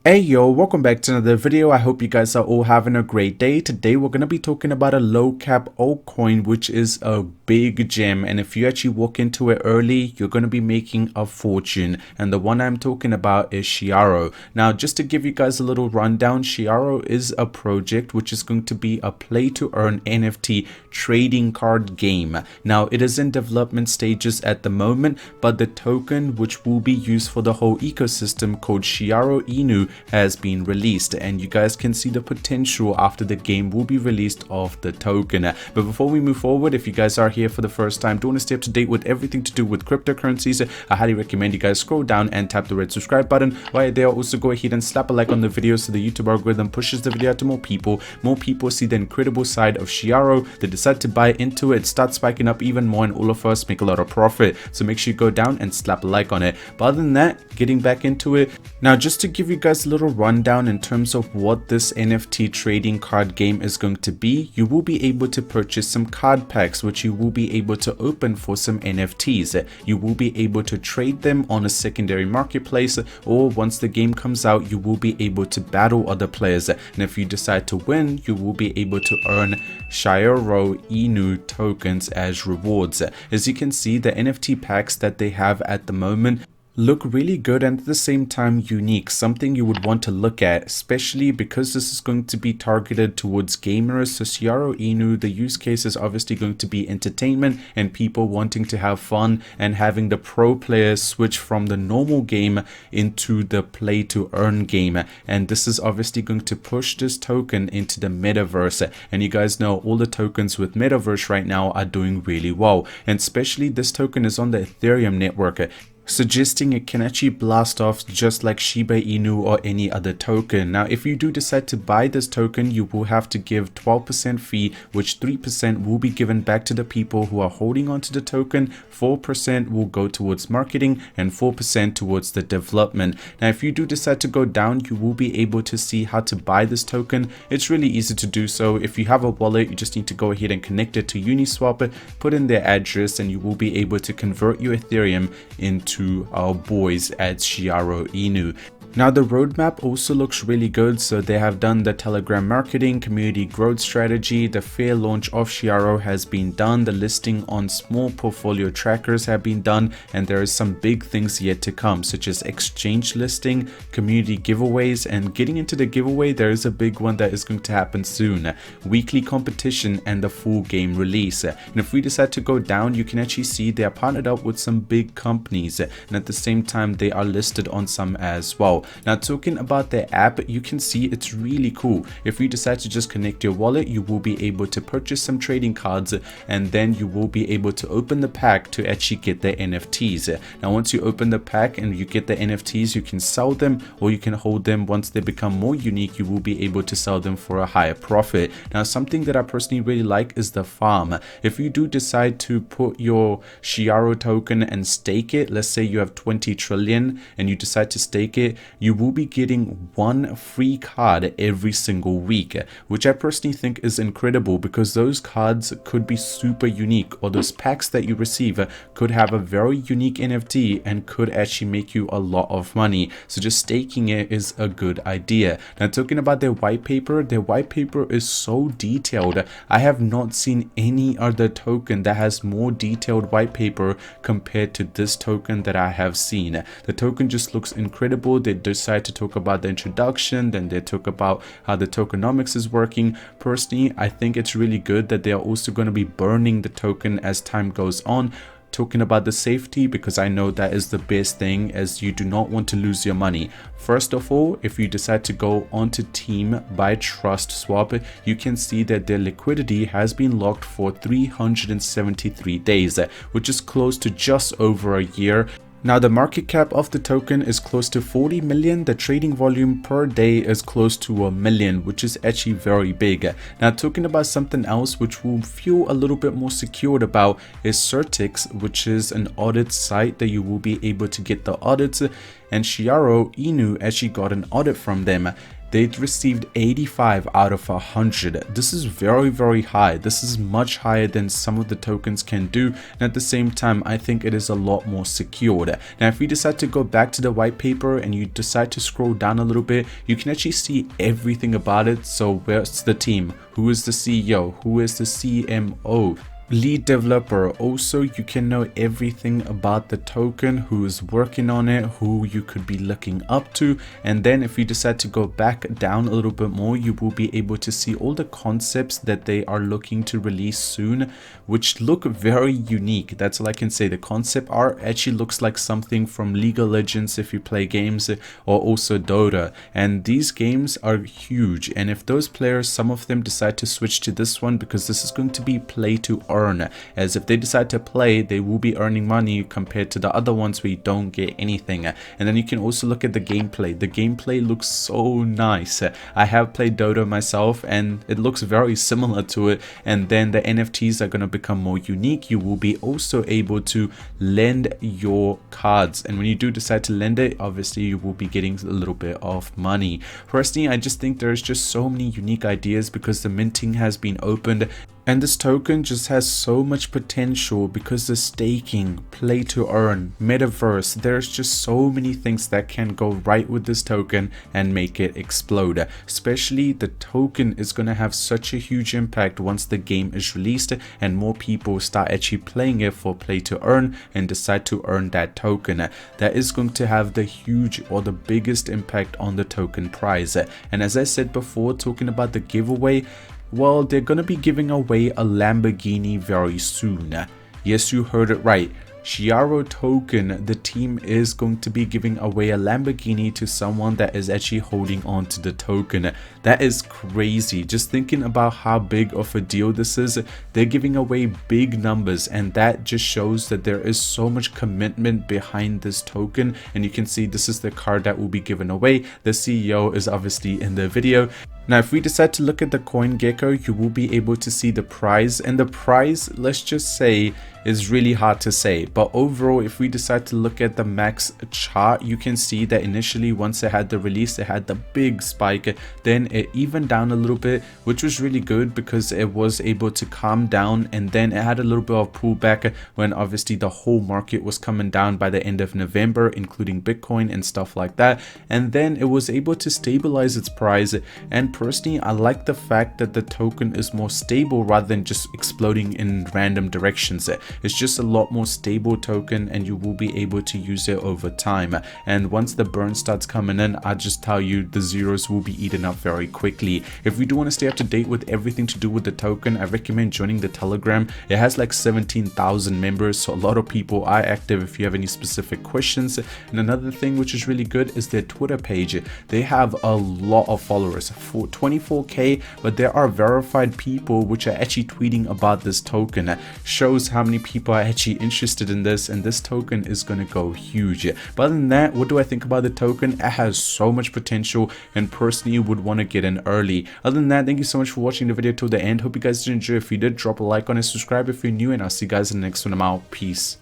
Hey yo, welcome back to another video. I hope you guys are all having a great day. Today we're going to be talking about a low cap altcoin, which is a big gem, and if you actually walk into it early, you're going to be making a fortune. And the one I'm talking about is Chiaro. Now, just to give you guys a little rundown, Chiaro is a project which is going to be a play to earn NFT trading card game. Now, it is in development stages at the moment, but the token which will be used for the whole ecosystem, called Chiaro Inu, has been released, and you guys can see the potential after the game will be released of the token. But before we move forward, if you guys are here for the first time, do want to stay up to date with everything to do with cryptocurrencies, I highly recommend you guys scroll down and tap the red subscribe button. While there, also go ahead and slap a like on the video so the YouTube algorithm pushes the video out to more people. More people see the incredible side of Chiaro, they decide to buy into it, start spiking up even more, and all of us make a lot of profit. So make sure you go down and slap a like on it. But other than that, getting back into it now, just to give you guys a little rundown in terms of what this NFT trading card game is going to be, you will be able to purchase some card packs which you will be able to open for some NFTs. You will be able to trade them on a secondary marketplace, or once the game comes out, you will be able to battle other players, and if you decide to win, you will be able to earn Chiaro Inu tokens as rewards. As you can see, the NFT packs that they have at the moment look really good and at the same time unique, something you would want to look at, especially because this is going to be targeted towards gamers. So Chiaro Inu, the use case is obviously going to be entertainment and people wanting to have fun and having the pro players switch from the normal game into the play to earn game, and this is obviously going to push this token into the metaverse. And you guys know all the tokens with metaverse right now are doing really well, and especially this token is on the Ethereum network, suggesting it can actually blast off just like Shiba Inu or any other token. Now, if you do decide to buy this token, you will have to give 12% fee, which 3% will be given back to the people who are holding onto the token, 4% will go towards marketing, and 4% towards the development. Now, if you do decide to go down, you will be able to see how to buy this token. It's really easy to do so. If you have a wallet, you just need to go ahead and connect it to Uniswap, put in their address, and you will be able to convert your Ethereum into our boys at Chiaro Inu. Now, the roadmap also looks really good. So they have done the Telegram marketing, community growth strategy, the fair launch of Chiaro has been done, the listing on small portfolio trackers have been done, and there is some big things yet to come, such as exchange listing, community giveaways, and getting into the giveaway, there is a big one that is going to happen soon, weekly competition, and the full game release. And if we decide to go down, you can actually see they are partnered up with some big companies, and at the same time they are listed on some as well. Now, talking about the app, you can see it's really cool. If you decide to just connect your wallet, you will be able to purchase some trading cards, and then you will be able to open the pack to actually get the NFTs. Now, once you open the pack and you get the NFTs, you can sell them or you can hold them. Once they become more unique, you will be able to sell them for a higher profit. Now, something that I personally really like is the farm. If you do decide to put your Chiaro token and stake it, let's say you have 20 trillion and you decide to stake it, you will be getting one free card every single week, which I personally think is incredible, because those cards could be super unique, or those packs that you receive could have a very unique NFT and could actually make you a lot of money. So just staking it is a good idea. Now, talking about their white paper is so detailed. I have not seen any other token that has more detailed white paper compared to this token that I have seen. The token just looks incredible. They decide to talk about the introduction, then they talk about how the tokenomics is working. Personally, I think it's really good that they are also going to be burning the token as time goes on, talking about the safety, because I know that is the best thing, as you do not want to lose your money. First of all, if you decide to go onto Team by Trust Swap, you can see that their liquidity has been locked for 373 days, which is close to just over a year. Now, the market cap of the token is close to 40 million. The trading volume per day is close to 1 million, which is actually very big. Now, talking about something else which will feel a little bit more secured about is Certix, which is an audit site that you will be able to get the audits, and Chiaro Inu actually got an audit from them. they'd received 85 out of 100. This is very high. This is much higher than some of the tokens can do, and at the same time I think it is a lot more secured. Now if we decide to go back to the white paper and you decide to scroll down a little bit, you can actually see everything about it. So where's the team, who is the CEO, who is the CMO, lead developer. Also you can know everything about the token, who is working on it, who you could be looking up to. And then if you decide to go back down a little bit more, you will be able to see all the concepts that they are looking to release soon, which look very unique. That's all I can say. The concept art actually looks like something from League of Legends if you play games, or also Dota, and these games are huge. And if those players, some of them decide to switch to this one, because this is going to be play to earn, as if they decide to play, they will be earning money compared to the other ones where you don't get anything. And then you can also look at the gameplay. The gameplay looks so nice. I have played Dota myself and it looks very similar to it. And then the NFTs are going to become more unique. You will be also able to lend your cards, and when you do decide to lend it, obviously you will be getting a little bit of money. Personally, I just think there's just so many unique ideas because the minting has been opened. And this token just has so much potential because the staking, play to earn, metaverse, there's just so many things that can go right with this token and make it explode. Especially the token is going to have such a huge impact once the game is released and more people start actually playing it for play to earn and decide to earn that token. That is going to have the huge or the biggest impact on the token price. And as I said before, talking about the giveaway, well, they're going to be giving away a Lamborghini very soon. Yes, you heard it right. Chiaro token, the team is going to be giving away a Lamborghini to someone that is actually holding on to the token. That is crazy. Just thinking about how big of a deal this is. They're giving away big numbers, and that just shows that there is so much commitment behind this token. And you can see this is the card that will be given away. The CEO is obviously in the video. Now, if we decide to look at the coin gecko, you will be able to see the price, and the price, let's just say, is really hard to say. But overall, if we decide to look at the max chart, you can see that initially once it had the release, it had the big spike, then it evened down a little bit, which was really good because it was able to calm down, and then it had a little bit of pullback when obviously the whole market was coming down by the end of November, including Bitcoin and stuff like that. And then it was able to stabilize its price, and personally, I like the fact that the token is more stable rather than just exploding in random directions. It's just a lot more stable token, and you will be able to use it over time. And once the burn starts coming in, I just tell you the zeros will be eaten up very quickly. If we do want to stay up to date with everything to do with the token, I recommend joining the Telegram. It has like 17,000 members, so a lot of people are active if you have any specific questions. And another thing which is really good is their Twitter page. They have a lot of followers, 24k, but there are verified people which are actually tweeting about this token. Shows how many people are actually interested in this, and this token is going to go huge. But other than that, what do I think about the token? It has so much potential, and personally would want to get in early. Other than that, thank you so much for watching the video till the end. Hope you guys did enjoy. If you did, drop a like on it, subscribe if you're new, and I'll see you guys in the next one. I'm out. Peace.